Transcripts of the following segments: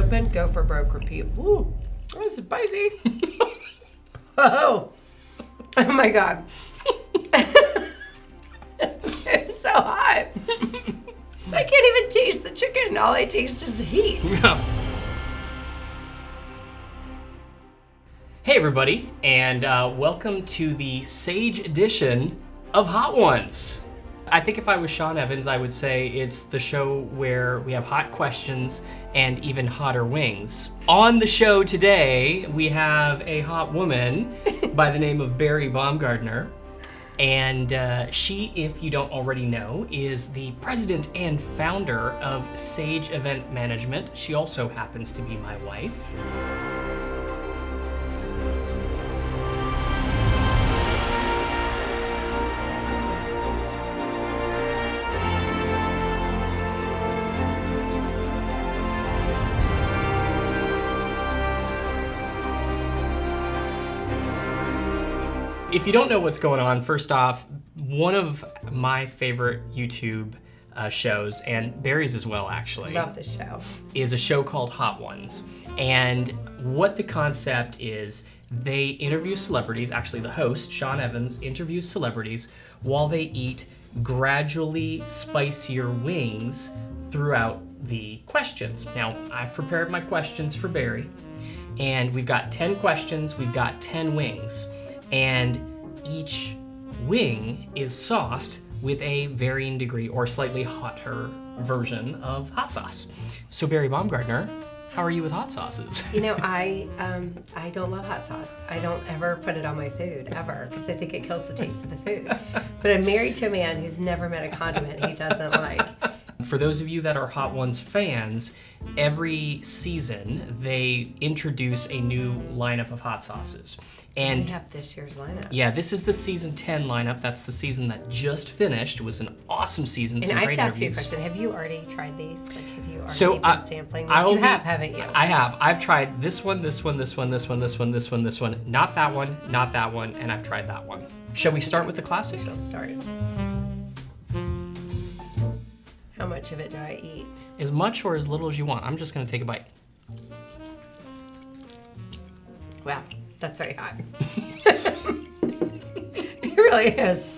open, go for broke, repeat. Woo, this is spicy. Oh my God. It's so hot. I can't even taste the chicken. All I taste is the heat. Hey everybody, and welcome to the Sage edition of Hot Ones. I think if I was Sean Evans, I would say it's the show where we have hot questions and even hotter wings. On the show today, we have a hot woman by the name of Bari Baumgartner. And she, if you don't already know, is the president and founder of Sage Event Management. She also happens to be my wife. If you don't know what's going on, first off, one of my favorite YouTube shows, and Bari's as well actually, Love this show, is a show called Hot Ones. And what the concept is, they interview celebrities, actually the host, Sean Evans, interviews celebrities while they eat gradually spicier wings throughout the questions. Now, I've prepared my questions for Bari, and we've got 10 questions, we've got 10 wings. And each wing is sauced with a varying degree or slightly hotter version of hot sauce. So Bari Baumgartner, how are you with hot sauces? You know, I don't love hot sauce. I don't ever put it on my food, ever, because I think it kills the taste of the food. But I'm married to a man who's never met a condiment he doesn't like. For those of you that are Hot Ones fans, every season they introduce a new lineup of hot sauces. And we have this year's lineup. Yeah, this is the season 10 lineup. That's the season that just finished. It was an awesome season. And some I have great to ask you a interviews. question. Have you already tried these? Like, have you already been sampling these? You have, haven't you? I have. I've tried this one, this one, this one, this one, this one, this one, this one. Not that one, not that one, and I've tried that one. Shall we start with the classic? We'll start. How much of it do I eat? As much or as little as you want. I'm just going to take a bite. Wow, that's very hot. It really is.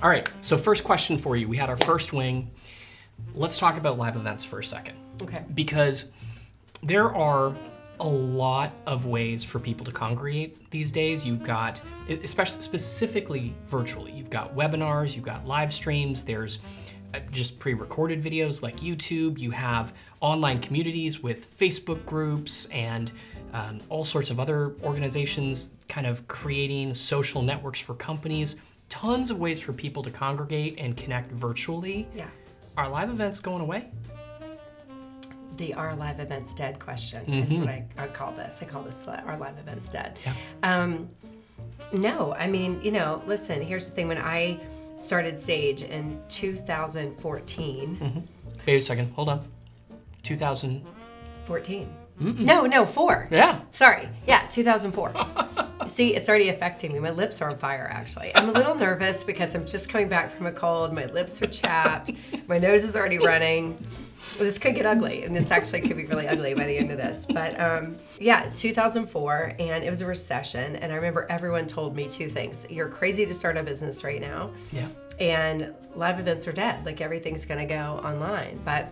All right, so first question for you. We had our first wing. Let's talk about live events for a second. Okay. Because there are a lot of ways for people to congregate these days. You've got, especially specifically virtually, you've got webinars, you've got live streams, there's just pre-recorded videos like YouTube, you have online communities with Facebook groups and all sorts of other organizations kind of creating social networks for companies. Tons of ways for people to congregate and connect virtually. Yeah. Are live events going away? The "Are live events dead?" question is what I call this. I call this "Are live events dead?" Yeah. No, I mean, you know, listen, here's the thing. When I started Sage in 2014. Wait a second, hold on. 2000. 14. No, 4. Yeah. Sorry. Yeah, 2004. See, it's already affecting me. My lips are on fire, actually. I'm a little nervous because I'm just coming back from a cold. My lips are chapped. My nose is already running. This could get ugly, and this actually could be really ugly by the end of this. But yeah, it's 2004, and it was a recession. And I remember everyone told me 2 things. You're crazy to start a business right now. Yeah. And live events are dead. Like, everything's going to go online. But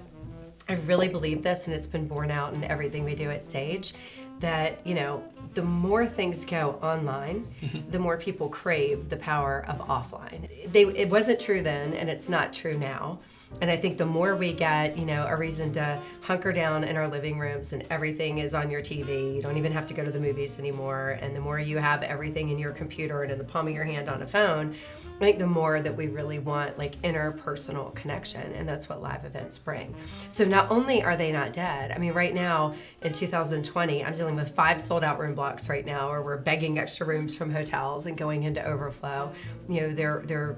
I really believe this, and it's been borne out in everything we do at Sage, that, you know, the more things go online, the more people crave the power of offline. It wasn't true then, and it's not true now. And I think the more we get, you know, a reason to hunker down in our living rooms and everything is on your TV, you don't even have to go to the movies anymore, and the more you have everything in your computer and in the palm of your hand on a phone, I think the more that we really want like interpersonal connection, and that's what live events bring. So not only are they not dead, I mean, right now in 2020, I'm dealing with 5 sold out room blocks right now, or we're begging extra rooms from hotels and going into overflow. You know, they're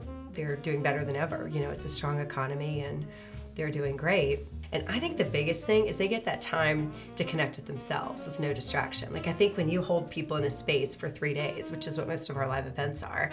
doing better than ever. You know, it's a strong economy and they're doing great. And I think the biggest thing is they get that time to connect with themselves with no distraction. Like, I think when you hold people in a space for 3 days, which is what most of our live events are,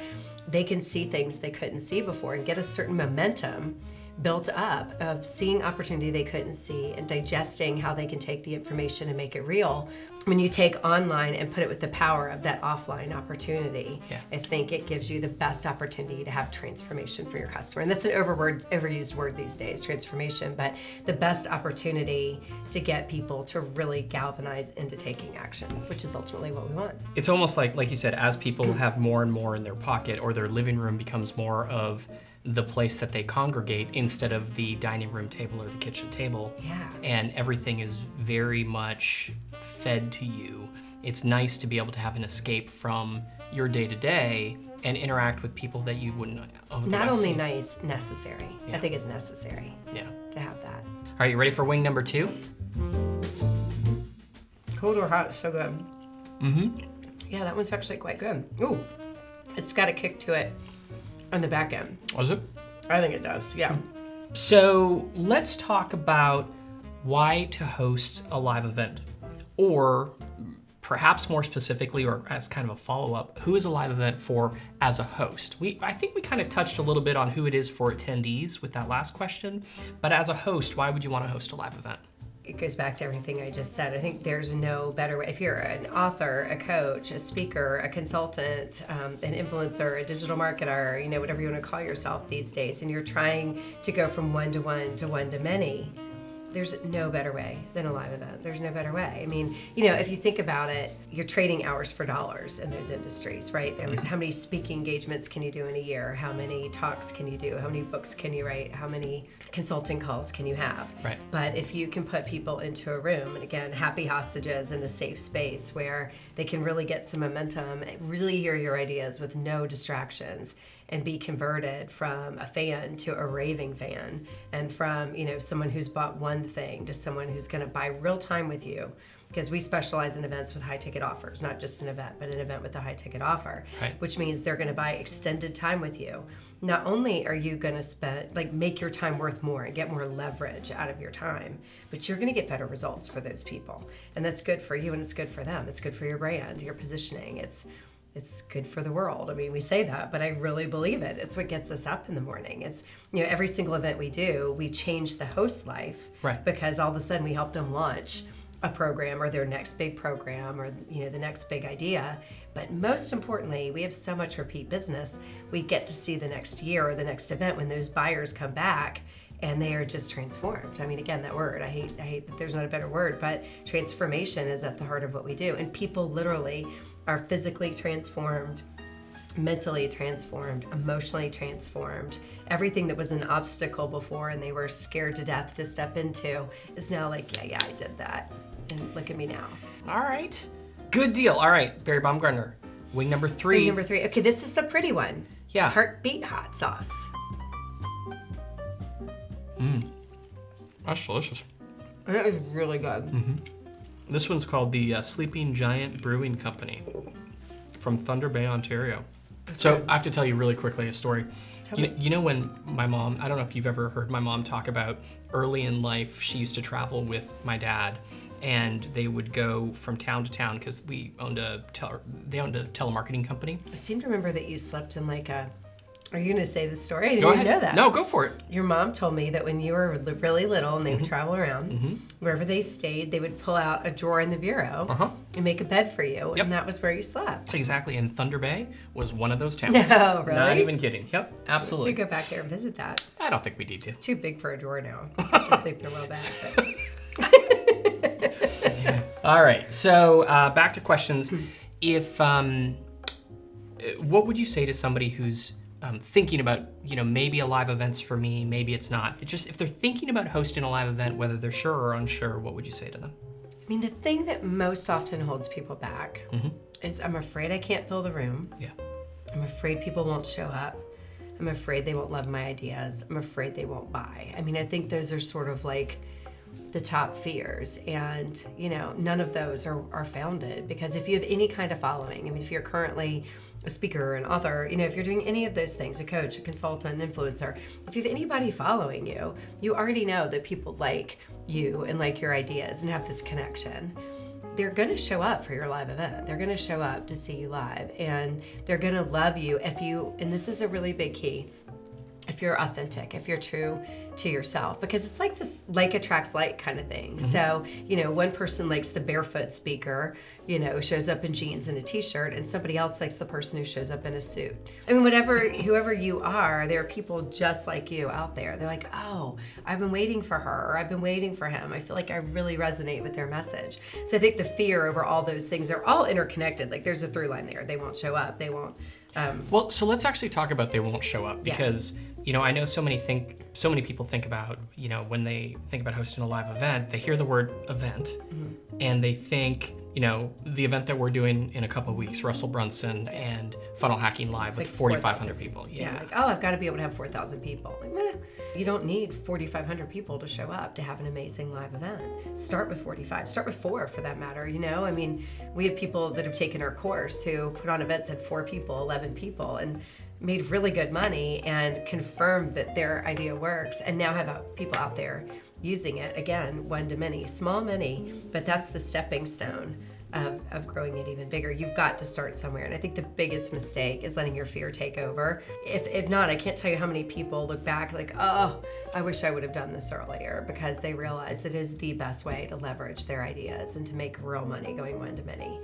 they can see things they couldn't see before and get a certain momentum built up of seeing opportunity they couldn't see and digesting how they can take the information and make it real. When you take online and put it with the power of that offline opportunity, I think it gives you the best opportunity to have transformation for your customer. And that's an overused word these days, transformation, but the best opportunity to get people to really galvanize into taking action, which is ultimately what we want. It's almost like you said, as people have more and more in their pocket, or their living room becomes more of the place that they congregate instead of the dining room table or the kitchen table. Yeah. And everything is very much fed to you. It's nice to be able to have an escape from your day-to-day and interact with people that you wouldn't otherwise Not only see. Nice, necessary. I think it's necessary to have that. All right, you ready for wing number 2? Cold or hot, so good. Mm-hmm. Yeah, that one's actually quite good. Ooh, it's got a kick to it on the back end. Was it? I think it does, yeah. So let's talk about why to host a live event, or perhaps more specifically, or as kind of a follow-up, who is a live event for as a host? I think we kind of touched a little bit on who it is for attendees with that last question, but as a host, why would you want to host a live event? It goes back to everything I just said. I think there's no better way. If you're an author, a coach, a speaker, a consultant, an influencer, a digital marketer, whatever you want to call yourself these days, and you're trying to go from one-to-one to one-to-many, there's no better way than a live event. There's no better way. I mean, if you think about it, you're trading hours for dollars in those industries, right? How many speaking engagements can you do in a year? How many talks can you do? How many books can you write? How many consulting calls can you have? Right. But if you can put people into a room, and again, happy hostages in a safe space where they can really get some momentum, really hear your ideas with no distractions, and be converted from a fan to a raving fan, and from someone who's bought one thing to someone who's going to buy real time with you, because we specialize in events with high ticket offers, not just an event, but an event with a high ticket offer, which means they're going to buy extended time with you. Not only are you going to make your time worth more and get more leverage out of your time, but you're going to get better results for those people, and that's good for you and it's good for them. It's good for your brand, your positioning. It's good for the world. I mean, we say that, but I really believe it. It's what gets us up in the morning. It's, every single event we do, we change the host's life, because all of a sudden we help them launch a program or their next big program or, the next big idea. But most importantly, we have so much repeat business. We get to see the next year or the next event when those buyers come back and they are just transformed. I mean, again, that word, I hate that there's not a better word, but transformation is at the heart of what we do. And people literally are physically transformed, mentally transformed, emotionally transformed. Everything that was an obstacle before and they were scared to death to step into is now like, yeah, I did that. And look at me now. All right. Good deal. All right, Barry Baumgartner, wing number 3. Wing number 3. Okay, this is the pretty one. Yeah. Heartbeat hot sauce. That's delicious. That is really good. Mm-hmm. This one's called the Sleeping Giant Brewing Company from Thunder Bay, Ontario. So I have to tell you really quickly a story. You know when my mom, I don't know if you've ever heard my mom talk about early in life, she used to travel with my dad, and they would go from town to town because they owned a telemarketing company. I seem to remember that you slept in like a, are you going to say this story? I didn't Go even ahead. know that. No, go for it. Your mom told me that when you were really little and they would travel around, wherever they stayed, they would pull out a drawer in the bureau and make a bed for you, and that was where you slept. Exactly, and Thunder Bay was one of those towns. No, really? Not even kidding. Yep, absolutely. We should go back there and visit that. I don't think we need to. Too big for a drawer now. Just sleep in a real bed. All right, so back to questions. If what would you say to somebody who's thinking about, maybe a live event's for me, maybe it's not. Just if they're thinking about hosting a live event, whether they're sure or unsure, what would you say to them? I mean, the thing that most often holds people back is I'm afraid I can't fill the room. Yeah. I'm afraid people won't show up. I'm afraid they won't love my ideas. I'm afraid they won't buy. I mean, I think those are sort of like the top fears, and none of those are founded, because if you have any kind of following, I mean, if you're currently a speaker, an author, if you're doing any of those things, a coach, a consultant, an influencer, if you have anybody following you, you already know that people like you and like your ideas and have this connection. They're going to show up for your live event. They're going to show up to see you live, and they're going to love you if you, and this is a really big key, if you're authentic, if you're true to yourself, because it's like this like attracts like kind of thing. So, one person likes the barefoot speaker, shows up in jeans and a t-shirt, and somebody else likes the person who shows up in a suit. I mean, whoever you are, there are people just like you out there. They're like, oh, I've been waiting for her, or I've been waiting for him. I feel like I really resonate with their message. So I think the fear over all those things, they're all interconnected. Like there's a through line there. They won't show up. They won't. Well, so let's actually talk about they won't show up, because I know so many people think about, when they think about hosting a live event, they hear the word event and they think, the event that we're doing in a couple of weeks, Russell Brunson and Funnel Hacking Live with 4,500 people. Yeah, like, oh, I've got to be able to have 4,000 people. Like, meh. You don't need 4,500 people to show up to have an amazing live event. Start with 45, start with 4 for that matter, I mean, we have people that have taken our course who put on events at 4 people, 11 people, and made really good money and confirmed that their idea works, and now have people out there using it, again, one to many, small many, but that's the stepping stone of growing it even bigger. You've got to start somewhere, and I think the biggest mistake is letting your fear take over. If not, I can't tell you how many people look back like, oh, I wish I would have done this earlier, because they realize that it is the best way to leverage their ideas and to make real money going one to many.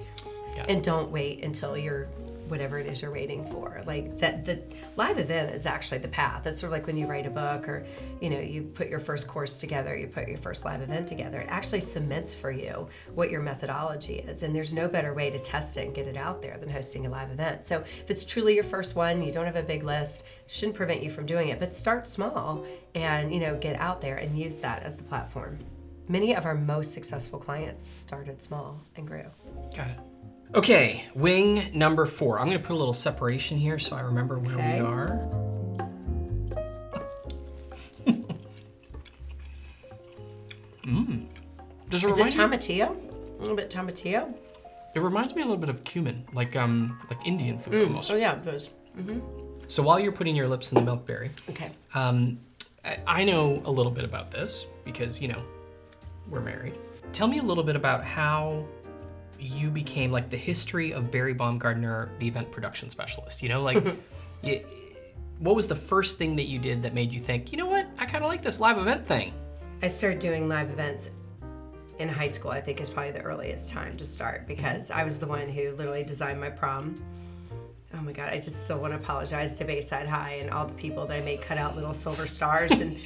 And don't wait until you're whatever it is you're waiting for. Like that, the live event is actually the path. It's sort of like when you write a book, or you put your first course together, you put your first live event together. It actually cements for you what your methodology is, and there's no better way to test it and get it out there than hosting a live event. So if it's truly your first one, you don't have a big list, it shouldn't prevent you from doing it, but start small and get out there and use that as the platform. Many of our most successful clients started small and grew. Got it. Okay, wing number 4. I'm going to put a little separation here so I remember where we are. Does it Is it remind tomatillo? A little bit tomatillo? It reminds me a little bit of cumin, like Indian food almost. Oh yeah, it does. So while you're putting your lips in the milk berry, Okay. I know a little bit about this because, we're married. Tell me a little bit about how you became, like, the history of Barry Baumgartner, the event production specialist. What was the first thing that you did that made you think, what, I kind of like this live event thing? I started doing live events in high school. I think is probably the earliest time to start, because I was the one who literally designed my prom. Oh my God, I just still want to apologize to Bayside High and all the people that I made cut out little silver stars and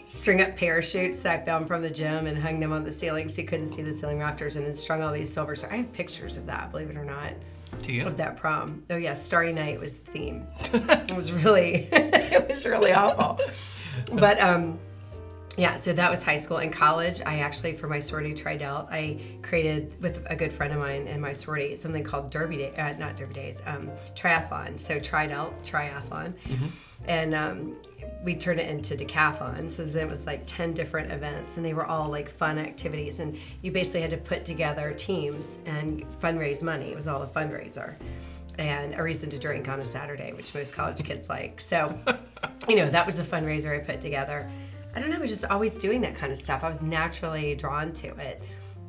string up parachutes, sacked them from the gym and hung them on the ceiling so you couldn't see the ceiling rafters, and then strung all these silver stars. I have pictures of that, believe it or not. Do you? Of that prom. Oh yeah, Starry Night was the theme. It was really awful. But yeah, so that was high school. In college, I actually, for my sorority tried-out, I created with a good friend of mine in my sorority something called triathlon. So triathlon. And we turned it into decathlon. So then it was like 10 different events, and they were all like fun activities. And you basically had to put together teams and fundraise money. It was all a fundraiser. And a reason to drink on a Saturday, which most college kids like. So, that was a fundraiser I put together. I don't know, I was just always doing that kind of stuff. I was naturally drawn to it.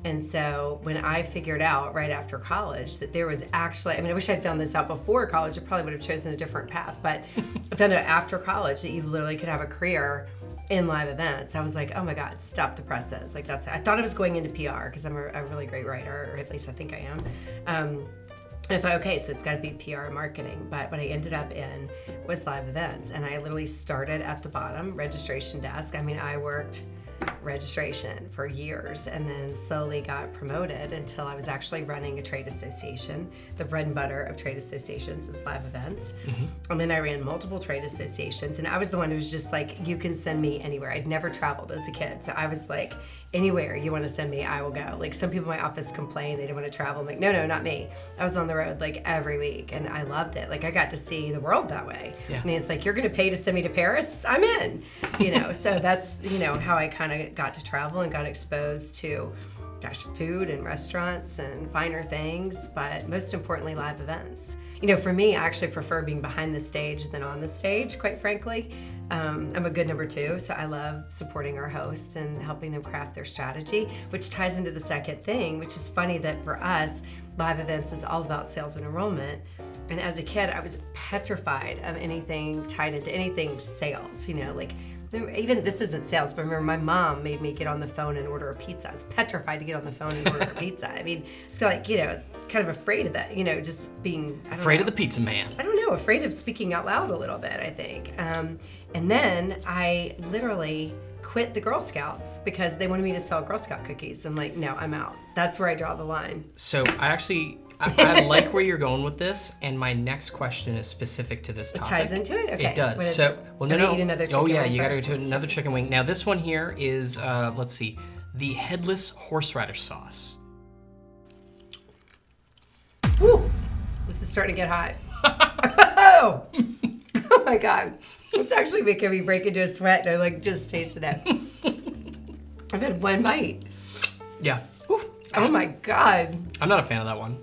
And so when I figured out right after college that there was actually, I wish I'd found this out before college, I probably would have chosen a different path, but I found out after college that you literally could have a career in live events. I was like, oh my God, stop the presses. Like I thought I was going into PR because I'm a really great writer, or at least I think I am. And I thought, okay, so it's got to be PR and marketing. But what I ended up in was live events. And I literally started at the bottom, registration desk. I worked registration for years, and then slowly got promoted until I was actually running a trade association. The bread and butter of trade associations is live events. And then I ran multiple trade associations, and I was the one who was just like, you can send me anywhere. I'd never traveled as a kid, so I was like, anywhere you want to send me, I will go. Like, some people in my office complain they didn't want to travel. I'm like, no, not me. I was on the road like every week, and I loved it. Like, I got to see the world that way. Yeah. It's like, you're going to pay to send me to Paris? I'm in. So that's how I kind of got to travel and got exposed to food and restaurants and finer things, but most importantly, live events. For me, I actually prefer being behind the stage than on the stage, quite frankly. I'm a good number 2, so I love supporting our host and helping them craft their strategy, which ties into the second thing, which is funny that for us, live events is all about sales and enrollment. And as a kid, I was petrified of anything tied into anything sales, like even this isn't sales, but remember my mom made me get on the phone and order a pizza. I was petrified to get on the phone and order a pizza. I mean, it's kind of afraid of that, just being afraid of the pizza man. I don't know, afraid of speaking out loud a little bit, I think. And then I literally quit the Girl Scouts because they wanted me to sell Girl Scout cookies. I'm like, no, I'm out. That's where I draw the line. So I like where you're going with this, and my next question is specific to this topic. It ties into it? Okay. It does. Eat another chicken wing you gotta first. go to another chicken wing. Now this one here is, let's see, the headless horseradish sauce. Woo! This is starting to get hot. Oh! Oh my God. It's actually making me break into a sweat, and I just tasted it. I've had one bite. Yeah. Oh my God. I'm not a fan of that one.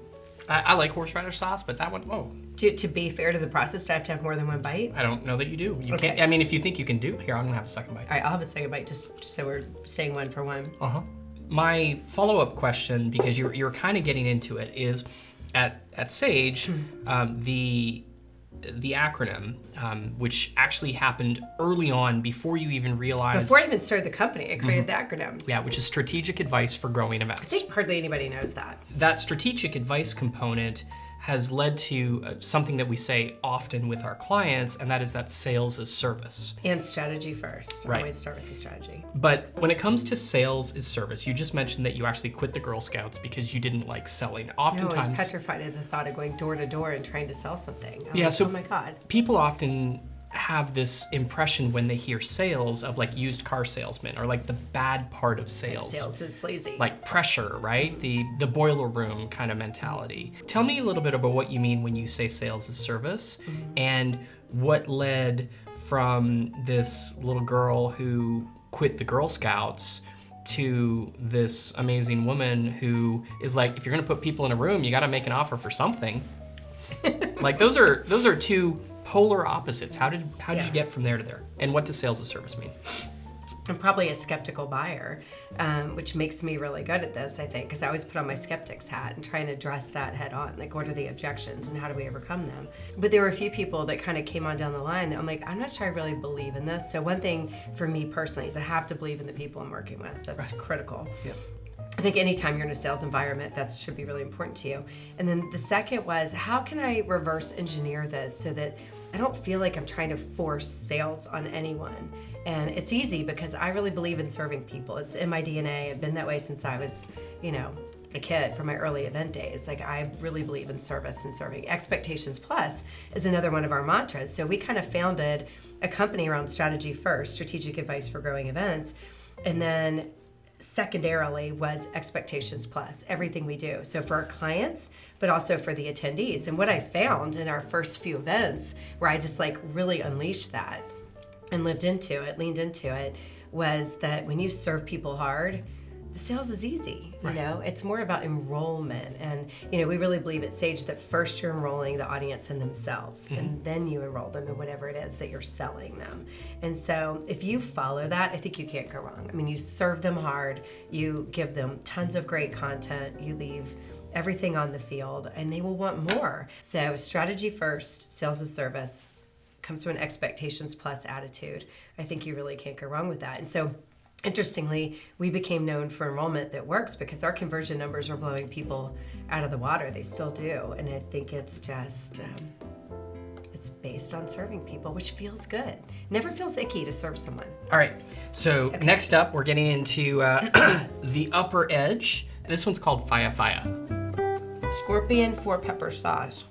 I like horseradish sauce, but that one, whoa. To be fair to the process, do I have to have more than one bite? I don't know that you do. You Okay. can't. I mean, if you think you can do, here, I'm gonna have a second bite. All right, I'll have a second bite just so we're staying one for one. My follow-up question, because you're kind of getting into it, is at Sage, the acronym, which actually happened early on before you even realized. Before I even started the company, I created the acronym. Yeah, which is strategic advice for growing events. I think hardly anybody knows that. That strategic advice component has led to something that we say often with our clients, and that is that sales is service. And strategy first. Right. Always start with the strategy. But when it comes to sales is service, you just mentioned that you actually quit the Girl Scouts because you didn't like selling. No, Oftentimes, I was petrified at the thought of going door to door and trying to sell something. I was Yeah, like, so- oh my God. people often have this impression when they hear sales of like used car salesmen or like the bad part of sales. Sales is sleazy. Like pressure, right? The boiler room kind of mentality. Tell me a little bit about what you mean when you say sales is service and what led from this little girl who quit the Girl Scouts to this amazing woman who is like, if you're gonna put people in a room, you gotta make an offer for something. Like those are two polar opposites. How did you get from there to there? And what does sales as service mean? I'm probably a skeptical buyer, which makes me really good at this, I think, because I always put on my skeptic's hat and try and address that head on. Like, what are the objections and how do we overcome them? But there were a few people that kind of came on down the line that I'm like, I'm not sure I really believe in this. So one thing for me personally is I have to believe in the people I'm working with. That's critical. Yeah. I think anytime you're in a sales environment, that should be really important to you. And then the second was, how can I reverse engineer this so that I don't feel like I'm trying to force sales on anyone? And it's easy because I really believe in serving people. It's in my DNA. I've been that way since I was, a kid, from my early event days. Like, I really believe in service and serving. Expectations Plus is another one of our mantras. So we kind of founded a company around strategy first, strategic advice for growing events. And then secondarily was Expectations Plus, everything we do. So for our clients, but also for the attendees. And what I found in our first few events where I just really unleashed that and leaned into it, was that when you serve people hard, the sales is easy. Right. It's more about enrollment. And, we really believe at Sage that first you're enrolling the audience in themselves, and then you enroll them in whatever it is that you're selling them. And so if you follow that, I think you can't go wrong. I mean, you serve them hard, you give them tons of great content, you leave everything on the field, and they will want more. So strategy first, sales as service, comes to an Expectations Plus attitude. I think you really can't go wrong with that. And so interestingly, we became known for enrollment that works because our conversion numbers were blowing people out of the water. They still do. And I think it's just, it's based on serving people, which feels good. Never feels icky to serve someone. All right, so next up, we're getting into the upper edge. This one's called Faya Faya. Scorpion 4-pepper sauce.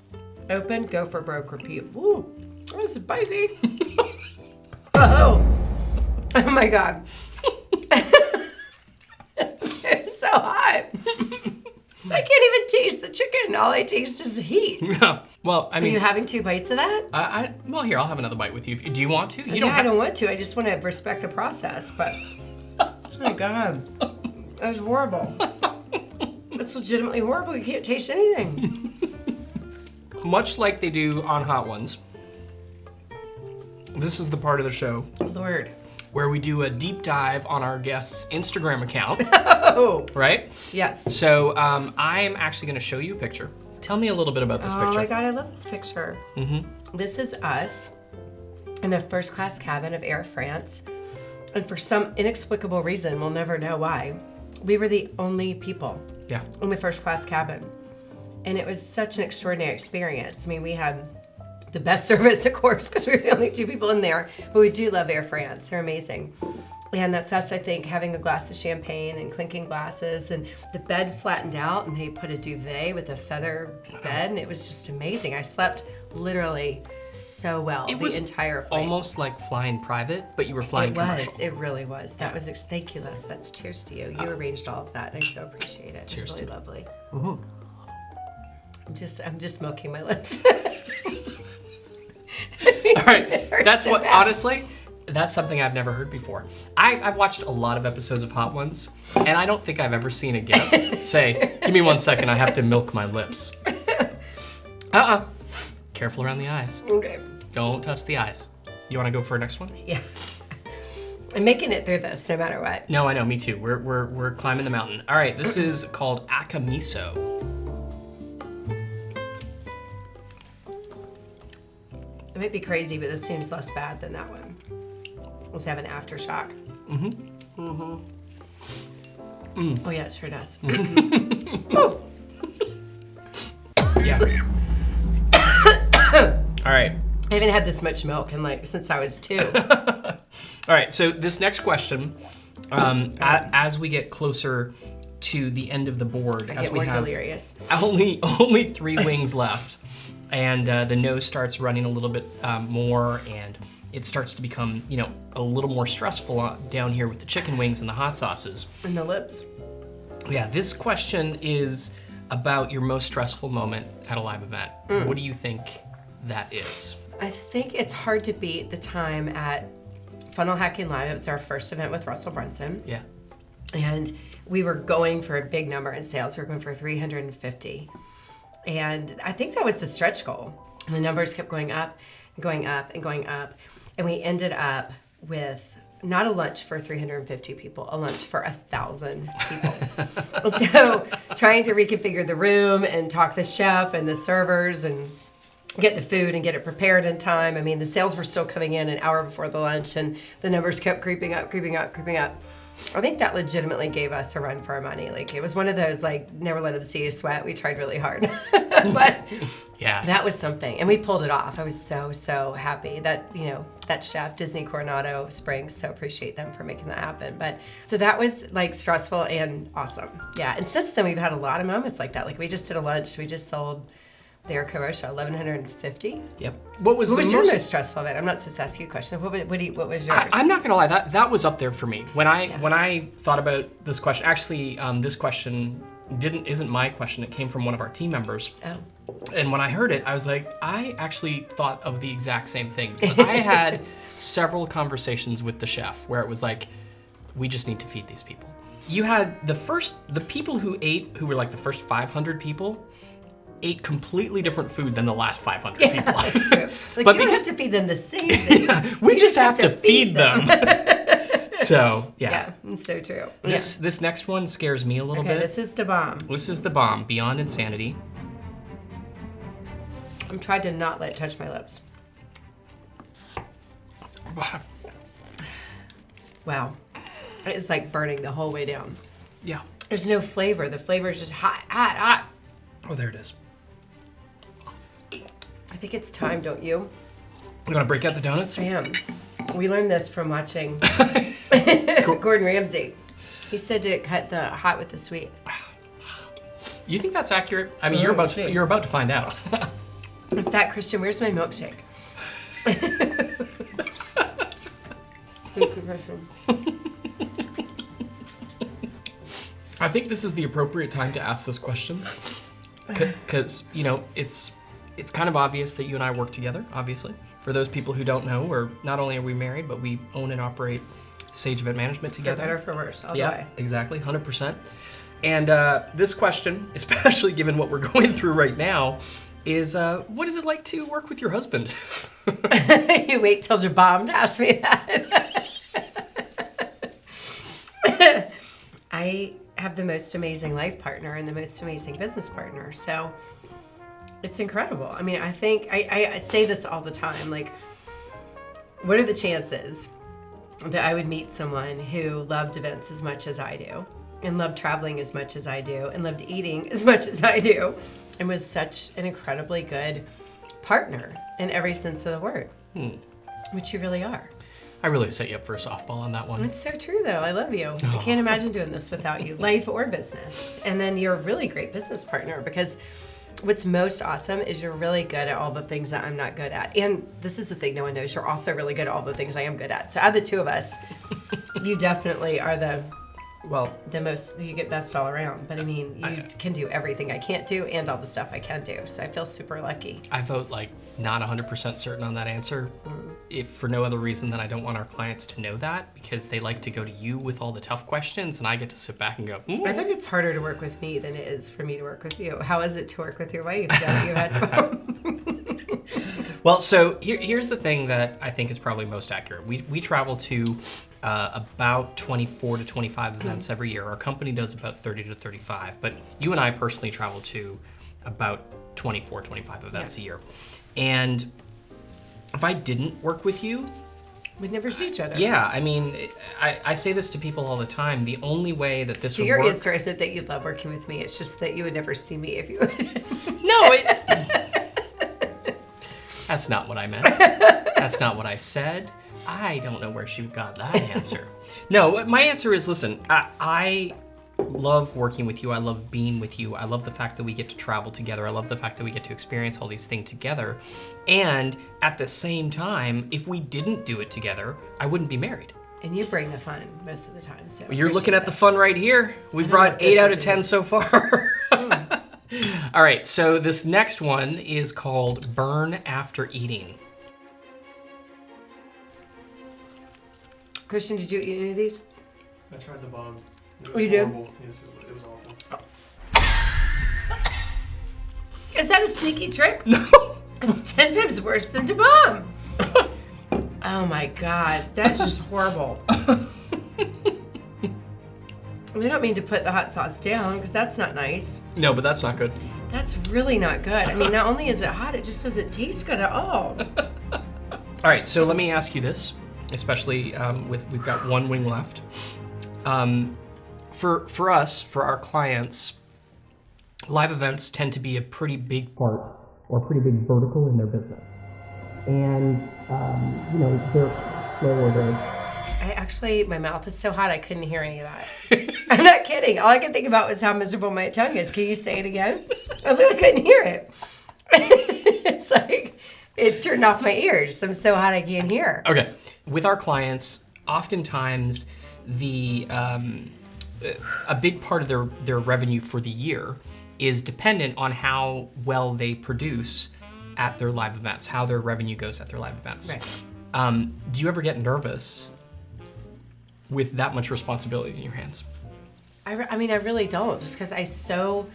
Open, go for broke, repeat. Ooh, this is spicy. Oh my God. It's so hot. I can't even taste the chicken. All I taste is heat. Well, I mean, Are you having 2 bites of that? well, here, I'll have another bite with you. Do you want to? You I don't want to. I just want to respect the process, but oh my God. That was horrible. It's legitimately horrible. You can't taste anything. Much like they do on Hot Ones, this is the part of the show Lord. where we do a deep dive on our guest's Instagram account, Oh. right? Yes. So I'm actually going to show you a picture. Tell me a little bit about this Oh picture. my God, I love this picture. This is us in the first class cabin of Air France. And for some inexplicable reason, we'll never know why, we were the only people Yeah. in the first class cabin. And it was such an extraordinary experience. I mean, we had the best service, of course, because we were the only 2 people in there. But we do love Air France. They're amazing. And that's us, I think, having a glass of champagne and clinking glasses. And the bed flattened out, and they put a duvet with a feather bed. And it was just amazing. I slept literally so well the entire flight. Almost like flying private, but you were flying commercial. It really was. That was, thank you, Liv. That's cheers to you. You arranged all of that, and I so appreciate it. Cheers It's really to lovely. I'm just smoking my lips. All right, that's what, honestly, that's something I've never heard before. I've watched a lot of episodes of Hot Ones, and I don't think I've ever seen a guest say, give me 1 second, I have to milk my lips. Careful around the eyes. Okay. Don't touch the eyes. You want to go for our next one? Yeah. I'm making it through this no matter what. No, I know, me too. We're climbing the mountain. All right, this is called Akamiso. It might be crazy, but this seems less bad than that one. Let's have an aftershock. Oh yeah, it sure does. Oh. Yeah. All right. I haven't had this much milk since I was 2. All right, so this next question, as we get closer to the end of the board, I as get we more have delirious. only 3 wings left, and the nose starts running a little bit more, and it starts to become, a little more stressful down here with the chicken wings and the hot sauces. And the lips. Yeah, this question is about your most stressful moment at a live event. What do you think that is? I think it's hard to beat the time at Funnel Hacking Live. It was our first event with Russell Brunson. Yeah. And we were going for a big number in sales. We were going for 350. And I think that was the stretch goal. And the numbers kept going up and going up and going up. And we ended up with not a lunch for 350 people, a lunch for 1,000 people. So trying to reconfigure the room and talk the chef and the servers and get the food and get it prepared in time. I mean, the sales were still coming in an hour before the lunch, and the numbers kept creeping up, creeping up, creeping up. I think that legitimately gave us a run for our money. It was one of those, never let them see you sweat. We tried really hard. But yeah, that was something. And we pulled it off. I was so, so happy that, that chef, Disney Coronado Springs, so appreciate them for making that happen. But so that was stressful and awesome. Yeah. And since then, we've had a lot of moments like that. We just did a lunch. We just sold their Carosha, 1,150. Yep. What was your most stressful event? I'm not supposed to ask you a question. What was yours? I'm not gonna lie, that was up there for me. When I thought about this question, actually, this question isn't my question. It came from one of our team members. Oh. And when I heard it, I was like, I actually thought of the exact same thing. Because I had several conversations with the chef where it was like, we just need to feed these people. You had the people who ate, who were the first 500 people, ate completely different food than the last 500 people. That's true. But you don't have to feed them the same thing. we just have to feed them. So, yeah. Yeah, it's so true. This next one scares me a little bit. This is the bomb. This is the bomb, Beyond Insanity. I'm trying to not let it touch my lips. Wow. It's burning the whole way down. Yeah. There's no flavor. The flavor is just hot, hot, hot. Oh, there it is. I think it's time, don't you? You want to break out the donuts? I am. We learned this from watching Gordon Ramsay. He said to cut the hot with the sweet. You think that's accurate? I mean, you're about to find out. In fact, Christian, where's my milkshake? Thank you, Christian. I think this is the appropriate time to ask this question. Because, it's kind of obvious that you and I work together, obviously. For those people who don't know, not only are we married, but we own and operate Sage Event Management together. For better or for worse, all the way. Exactly, 100%. And this question, especially given what we're going through right now, is what is it like to work with your husband? You wait till Jabam to ask me that. I have the most amazing life partner and the most amazing business partner. So It's incredible. I mean, I think, I say this all the time, like, what are the chances that I would meet someone who loved events as much as I do, and loved traveling as much as I do, and loved eating as much as I do, and was such an incredibly good partner in every sense of the word, which you really are. I really set you up for a softball on that one. It's so true, though. I love you. I can't imagine doing this without you, life or business. And then you're a really great business partner, because what's most awesome is you're really good at all the things that I'm not good at. And this is the thing no one knows. You're also really good at all the things I am good at. So out of the two of us, you definitely are the most, you get best all around. But I mean, you can do everything I can't do and all the stuff I can do. So I feel super lucky. I vote like not 100% certain on that answer, if for no other reason than I don't want our clients to know that, because they like to go to you with all the tough questions, and I get to sit back and go, I bet it's harder to work with me than it is for me to work with you. How is it to work with your wife that you had? Well, so here's the thing that I think is probably most accurate. We travel to about 24 to 25 events every year. Our company does about 30 to 35, but you and I personally travel to about 24, 25 events a year. And if I didn't work with you, we'd never see each other. Yeah, I mean, I say this to people all the time. The only way that this would work... So your answer isn't that you love working with me. It's just that you would never see me if you would. No, that's not what I meant. That's not what I said. I don't know where she got that answer. No, my answer is, listen, I love working with you. I love being with you. I love the fact that we get to travel together. I love the fact that we get to experience all these things together. And at the same time, if we didn't do it together, I wouldn't be married. And you bring the fun most of the time. So you're looking at the fun right here. We brought 8 out of 10 so far. All right, so this next one is called Burn After Eating. Christian, did you eat any of these? I tried the bomb. It was horrible. Did? Yes, it was awful. Is that a sneaky trick? No. It's 10 times worse than the bomb. Oh my God, that's just horrible. I don't mean to put the hot sauce down, because that's not nice. No, but that's not good. That's really not good. I mean, not only is it hot, it just doesn't taste good at all. All right, so let me ask you this, especially we've got one wing left. For us, for our clients, live events tend to be a pretty big part or a pretty big vertical in their business. And, they're slow order. My mouth is so hot I couldn't hear any of that. I'm not kidding. All I could think about was how miserable my tongue is. Can you say it again? I literally couldn't hear it. It's like it turned off my ears. I'm so hot I can't hear. Okay. With our clients, oftentimes a big part of their revenue for the year is dependent on how well they produce at their live events, how their revenue goes at their live events. Right. Do you ever get nervous with that much responsibility in your hands? I mean, I really don't, just because I so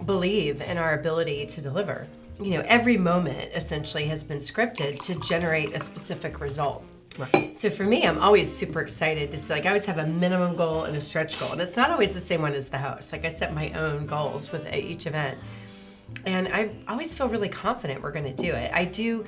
believe in our ability to deliver. Every moment essentially has been scripted to generate a specific result. Right. So for me, I'm always super excited to I always have a minimum goal and a stretch goal. And it's not always the same one as the host. Like I set my own goals with each event. And I always feel really confident we're going to do it. I do,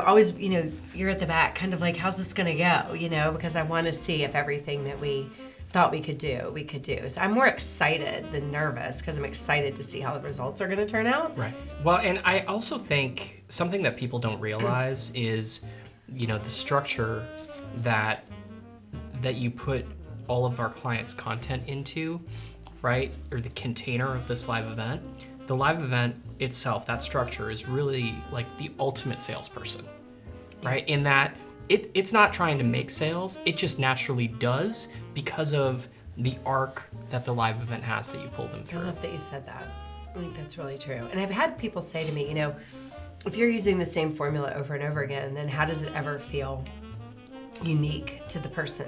always, you're at the back kind of like, how's this going to go? Because I want to see if everything that we thought we could do. So I'm more excited than nervous, because I'm excited to see how the results are going to turn out. Right. Well, and I also think something that people don't realize is, the structure that you put all of our clients' content into, right? Or the container of this live event. The live event itself, that structure, is really like the ultimate salesperson, right? In that it's not trying to make sales, it just naturally does because of the arc that the live event has that you pull them through. I love that you said that. I think that's really true. And I've had people say to me, if you're using the same formula over and over again, then how does it ever feel unique to the person,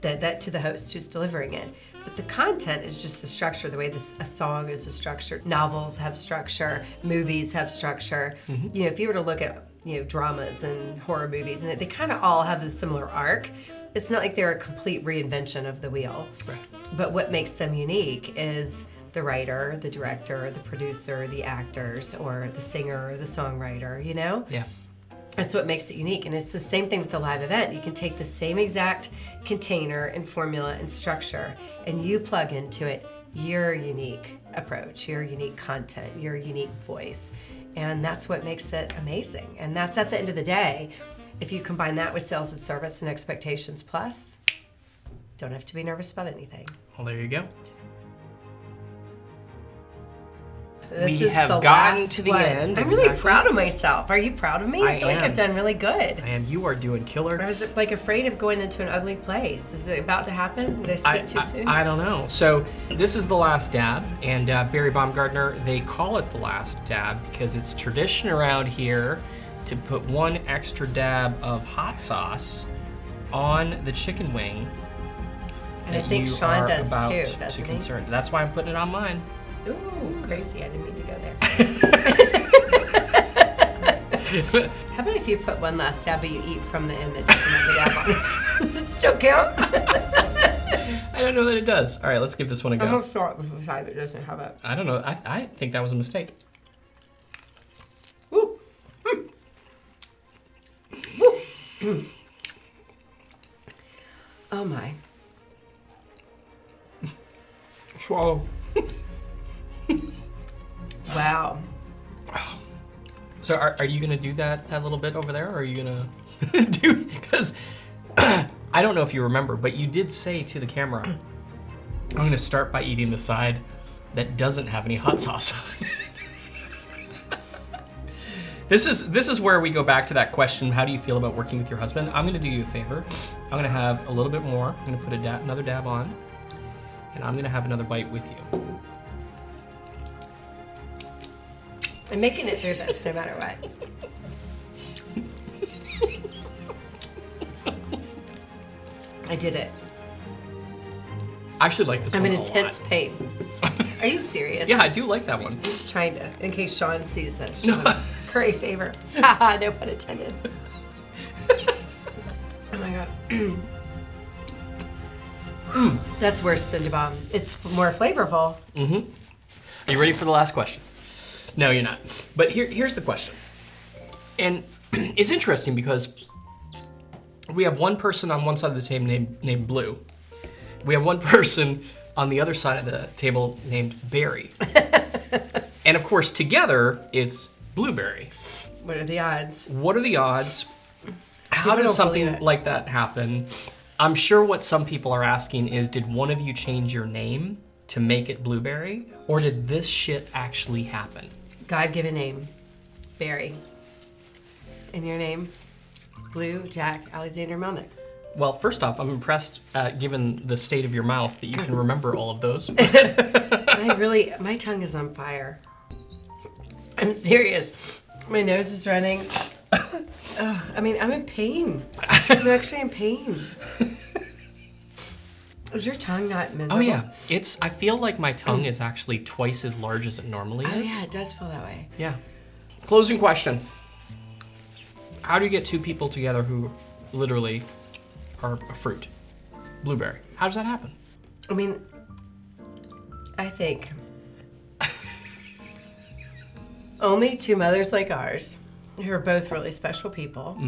that to the host who's delivering it? But the content is just the structure, the way a song is a structure. Novels have structure, movies have structure. If you were to look at dramas and horror movies, and they kind of all have a similar arc. It's not like they're a complete reinvention of the wheel. Right. But what makes them unique is the writer, the director, the producer, the actors, or the singer, or the songwriter, you know? Yeah. That's what makes it unique. And it's the same thing with the live event. You can take the same exact container and formula and structure, and you plug into it your unique approach, your unique content, your unique voice. And that's what makes it amazing. And that's, at the end of the day, if you combine that with sales and service and expectations plus, don't have to be nervous about anything. Well, there you go. This We is have the gotten last to the one. end, I'm really exactly. proud of myself. Are you proud of me? I feel like am. I've done really good. And you are doing killer. I was like afraid of going into an ugly place. Is it about to happen? Did I speak too soon? I don't know. So this is the last dab, and Barry Baumgartner, they call it the last dab because it's tradition around here to put one extra dab of hot sauce on the chicken wing. And I that think you Sean are does about too, to doesn't he? concern. That's why I'm putting it on mine. Ooh, crazy. I didn't mean to go there. How about if you put one last dab but you eat from the end that doesn't have the dab on it? Does it still count? I don't know that it does. All right, let's give this one a I'm go. going to start with the side that doesn't have it. I don't know. I think that was a mistake. Ooh. Ooh. Oh my. Swallow. Wow. So are you gonna do that little bit over there, or are you gonna do? Because I don't know if you remember, but you did say to the camera, "I'm gonna start by eating the side that doesn't have any hot sauce." This is where we go back to that question: how do you feel about working with your husband? I'm gonna do you a favor. I'm gonna have a little bit more. I'm gonna put another dab on, and I'm gonna have another bite with you. I'm making it through this no matter what. I did it. I should like this I'm one in a intense lot. pain. Are you serious? Yeah, I do like that one. I'm just trying to, in case Sean sees this. Sean, curry favor. Haha, no pun intended. Oh my god. That's worse than the bomb. It's more flavorful. Are you ready for the last question? No, you're not. But here's the question. And it's interesting because we have one person on one side of the table named Blue. We have one person on the other side of the table named Barry. And of course, together, it's Blueberry. What are the odds? What are the odds? How People does don't believe something it. like that happen? I'm sure what some people are asking is, did one of you change your name to make it Blueberry? Or did this shit actually happen? God-given name, Barry. And your name? Blue Jack Alexander Melnick. Well, first off, I'm impressed, given the state of your mouth, that you can remember all of those. My tongue is on fire. I'm serious. My nose is running. I'm in pain. I'm actually in pain. Is your tongue not miserable? Oh yeah, I feel like my tongue is actually twice as large as it normally Oh is. yeah, it does feel that way. Yeah. Closing question. How do you get two people together who literally are a fruit? Blueberry. How does that happen? I think only two mothers like ours, who are both really special people,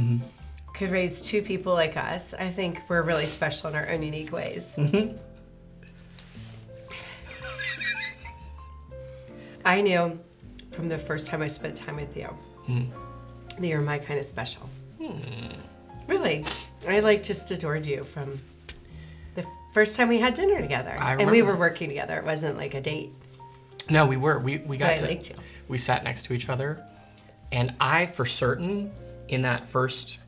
could raise two people like us. I think we're really special in our own unique ways. I knew from the first time I spent time with you that you're my kind of special. Really. I just adored you from the first time we had dinner together. I And we remember. were working together. It wasn't like a date. No, we were. We But got I to. liked you. We sat next to each other, and I, for certain, in that first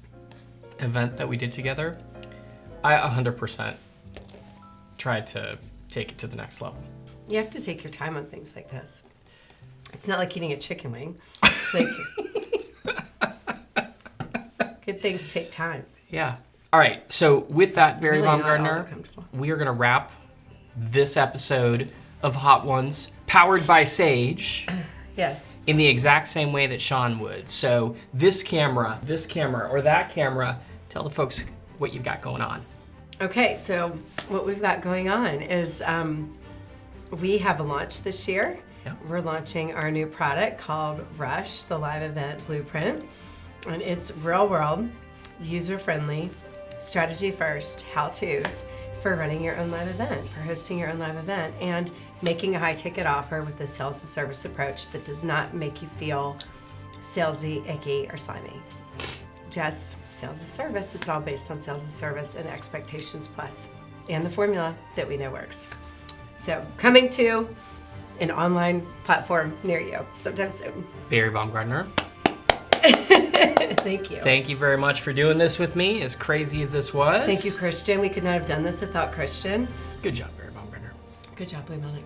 event that we did together, I 100% tried to take it to the next level. You have to take your time on things like this. It's not like eating a chicken wing. It's like good things take time. Yeah. All right. So with that, Barry Really not all Baumgartner, that comfortable. we are going to wrap this episode of Hot Ones, powered by Sage, Yes. in the exact same way that Sean would. So this camera, or that camera, tell the folks what you've got going on. Okay, so what we've got going on is we have a launch this year. Yeah. We're launching our new product called Rush, the live event blueprint. And it's real world, user friendly, strategy first, how-tos for running your own live event, for hosting your own live event, and making a high ticket offer with a sales to service approach that does not make you feel salesy, icky, or slimy. Just sales as service. It's all based on sales as service and expectations plus, and the formula that we know works. So coming to an online platform near you sometime soon. Barry Baumgartner, Thank you. thank you very much for doing this with me, as crazy as this was. Thank you, Christian. We could not have done this without Christian. Good job, Barry Baumgartner. Good job, Blue Melnick.